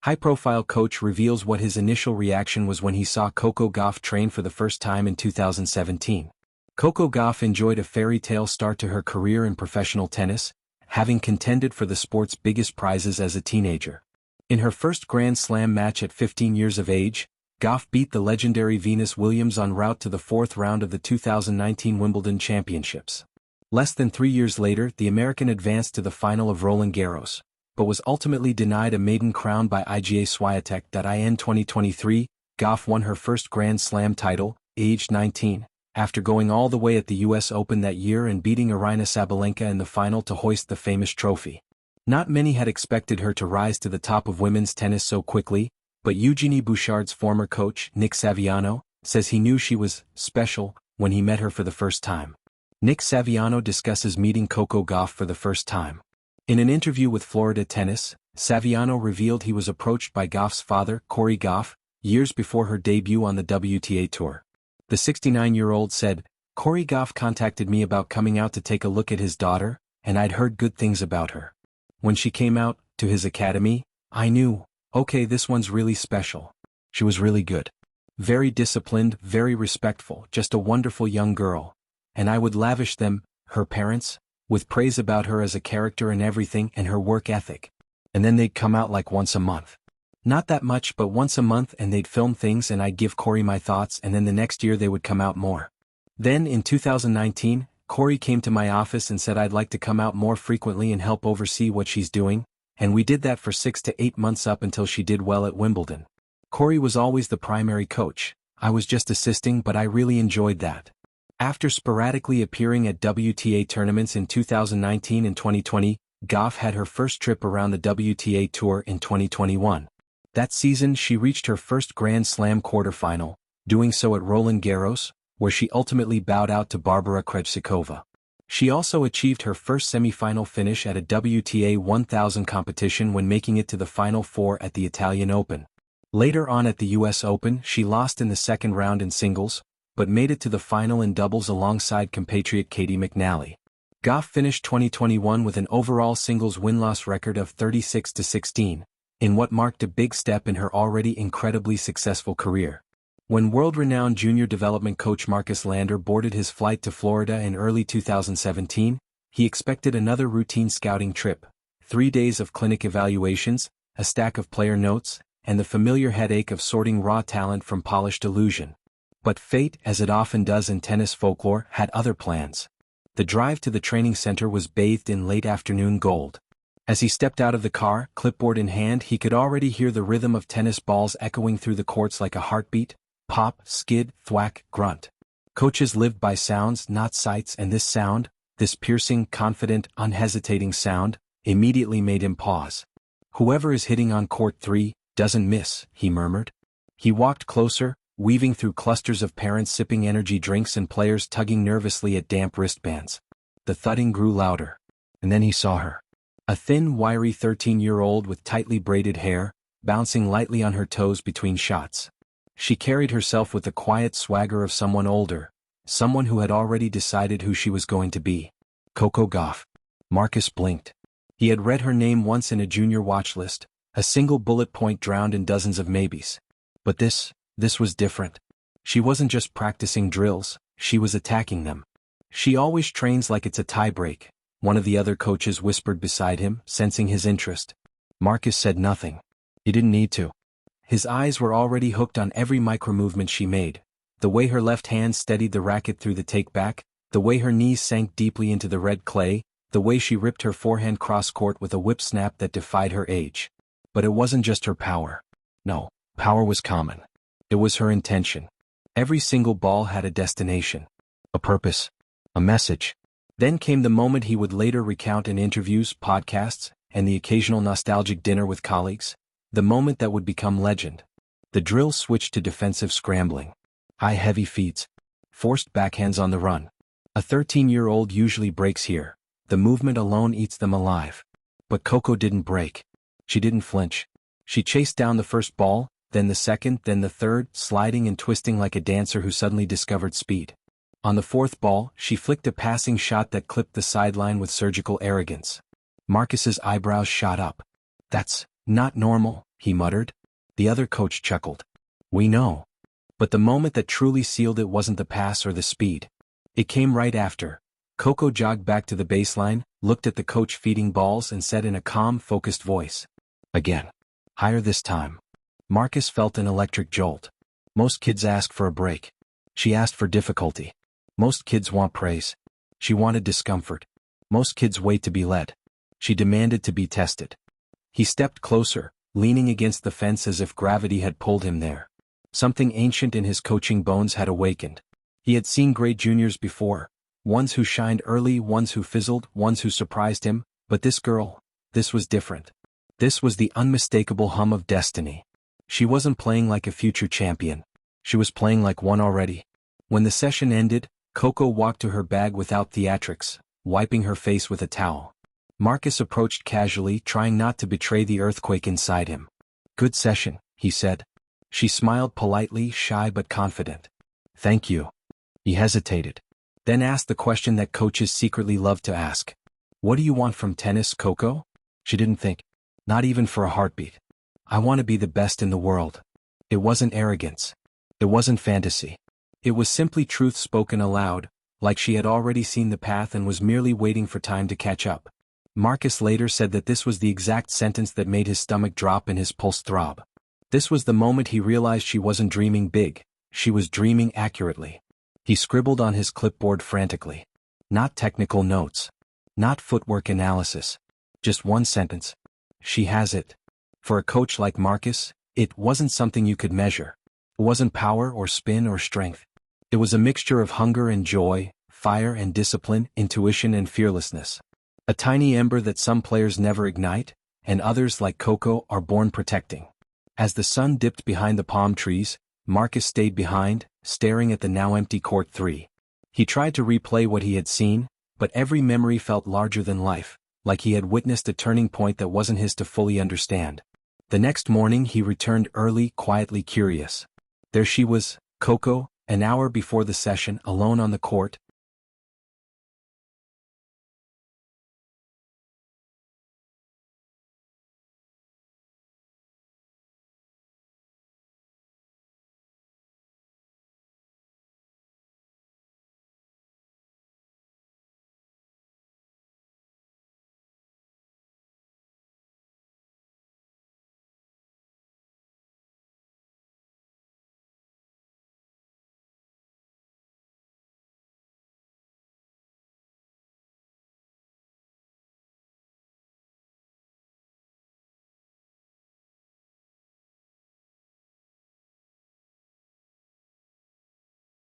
High-profile coach reveals what his initial reaction was when he saw Coco Gauff train for the first time in 2017. Coco Gauff enjoyed a fairy tale start to her career in professional tennis, having contended for the sport's biggest prizes as a teenager. In her first Grand Slam match at 15 years of age, Gauff beat the legendary Venus Williams en route to the fourth round of the 2019 Wimbledon Championships. Less than 3 years later, the American advanced to the final of Roland Garros, but was ultimately denied a maiden crown by IGA Swiatek. In 2023, Gauff won her first Grand Slam title, aged 19, after going all the way at the US Open that year and beating Aryna Sabalenka in the final to hoist the famous trophy. Not many had expected her to rise to the top of women's tennis so quickly, but Eugenie Bouchard's former coach, Nick Saviano, says he knew she was special when he met her for the first time. Nick Saviano discusses meeting Coco Gauff for the first time. In an interview with Florida Tennis, Saviano revealed he was approached by Gauff's father, Coco Gauff, years before her debut on the WTA Tour. The 69-year-old said, "Coco Gauff contacted me about coming out to take a look at his daughter, and I'd heard good things about her. When she came out to his academy, I knew, okay, this one's really special. She was really good. Very disciplined, very respectful, just a wonderful young girl. And I would lavish them, her parents, with praise about her as a character and everything and her work ethic. And then they'd come out like once a month. Not that much, but once a month, and they'd film things and I'd give Coco my thoughts, and then the next year they would come out more. Then in 2019, Coco came to my office and said I'd like to come out more frequently and help oversee what she's doing, and we did that for 6 to 8 months up until she did well at Wimbledon. Coco was always the primary coach. I was just assisting, but I really enjoyed that." After sporadically appearing at WTA tournaments in 2019 and 2020, Gauff had her first trip around the WTA Tour in 2021. That season she reached her first Grand Slam quarterfinal, doing so at Roland Garros, where she ultimately bowed out to Barbara Krejcikova. She also achieved her first semi-final finish at a WTA 1000 competition when making it to the Final Four at the Italian Open. Later on at the US Open, she lost in the second round in singles, but made it to the final in doubles alongside compatriot Katie McNally. Gauff finished 2021 with an overall singles win-loss record of 36-16, in what marked a big step in her already incredibly successful career. When world-renowned junior development coach Marcus Lander boarded his flight to Florida in early 2017, he expected another routine scouting trip, 3 days of clinic evaluations, a stack of player notes, and the familiar headache of sorting raw talent from polished illusion. But fate, as it often does in tennis folklore, had other plans. The drive to the training center was bathed in late afternoon gold. As he stepped out of the car, clipboard in hand, he could already hear the rhythm of tennis balls echoing through the courts like a heartbeat. Pop, skid, thwack, grunt. Coaches lived by sounds, not sights, and this sound, this piercing, confident, unhesitating sound, immediately made him pause. "Whoever is hitting on court 3, doesn't miss," he murmured. He walked closer, weaving through clusters of parents sipping energy drinks and players tugging nervously at damp wristbands. The thudding grew louder. And then he saw her. A thin, wiry 13-year-old with tightly braided hair, bouncing lightly on her toes between shots. She carried herself with the quiet swagger of someone older, someone who had already decided who she was going to be. Coco Gauff. Marcus blinked. He had read her name once in a junior watch list, a single bullet point drowned in dozens of maybes. But this was different. She wasn't just practicing drills, she was attacking them. "She always trains like it's a tie-break," one of the other coaches whispered beside him, sensing his interest. Marcus said nothing. He didn't need to. His eyes were already hooked on every micro-movement she made. The way her left hand steadied the racket through the take-back, the way her knees sank deeply into the red clay, the way she ripped her forehand cross-court with a whip snap that defied her age. But it wasn't just her power. No, power was common. It was her intention. Every single ball had a destination, a purpose, a message. Then came the moment he would later recount in interviews, podcasts, and the occasional nostalgic dinner with colleagues. The moment that would become legend. The drill switched to defensive scrambling. High heavy feeds. Forced backhands on the run. A 13-year-old usually breaks here. The movement alone eats them alive. But Coco didn't break. She didn't flinch. She chased down the first ball, then the second, then the third, sliding and twisting like a dancer who suddenly discovered speed. On the fourth ball, she flicked a passing shot that clipped the sideline with surgical arrogance. Marcus's eyebrows shot up. "That's not normal," he muttered. The other coach chuckled. We know. But the moment that truly sealed it wasn't the pass or the speed. It came right after. Coco jogged back to the baseline, looked at the coach feeding balls and said in a calm, focused voice. Again. Higher this time. Marcus felt an electric jolt. Most kids ask for a break. She asked for difficulty. Most kids want praise. She wanted discomfort. Most kids wait to be led. She demanded to be tested. He stepped closer, leaning against the fence as if gravity had pulled him there. Something ancient in his coaching bones had awakened. He had seen great juniors before, ones who shined early, ones who fizzled, ones who surprised him, but this girl, this was different. This was the unmistakable hum of destiny. She wasn't playing like a future champion. She was playing like one already. When the session ended, Coco walked to her bag without theatrics, wiping her face with a towel. Marcus approached casually, trying not to betray the earthquake inside him. Good session, he said. She smiled politely, shy but confident. Thank you. He hesitated. Then asked the question that coaches secretly love to ask. What do you want from tennis, Coco? She didn't think. Not even for a heartbeat. I want to be the best in the world. It wasn't arrogance. It wasn't fantasy. It was simply truth spoken aloud, like she had already seen the path and was merely waiting for time to catch up. Marcus later said that this was the exact sentence that made his stomach drop and his pulse throb. This was the moment he realized she wasn't dreaming big, she was dreaming accurately. He scribbled on his clipboard frantically. Not technical notes. Not footwork analysis. Just one sentence. She has it. For a coach like Marcus, it wasn't something you could measure. It wasn't power or spin or strength. It was a mixture of hunger and joy, fire and discipline, intuition and fearlessness. A tiny ember that some players never ignite, and others like Coco are born protecting. As the sun dipped behind the palm trees, Marcus stayed behind, staring at the now empty court 3. He tried to replay what he had seen, but every memory felt larger than life, like he had witnessed a turning point that wasn't his to fully understand. The next morning he returned early, quietly curious. There she was, Coco, an hour before the session, alone on the court,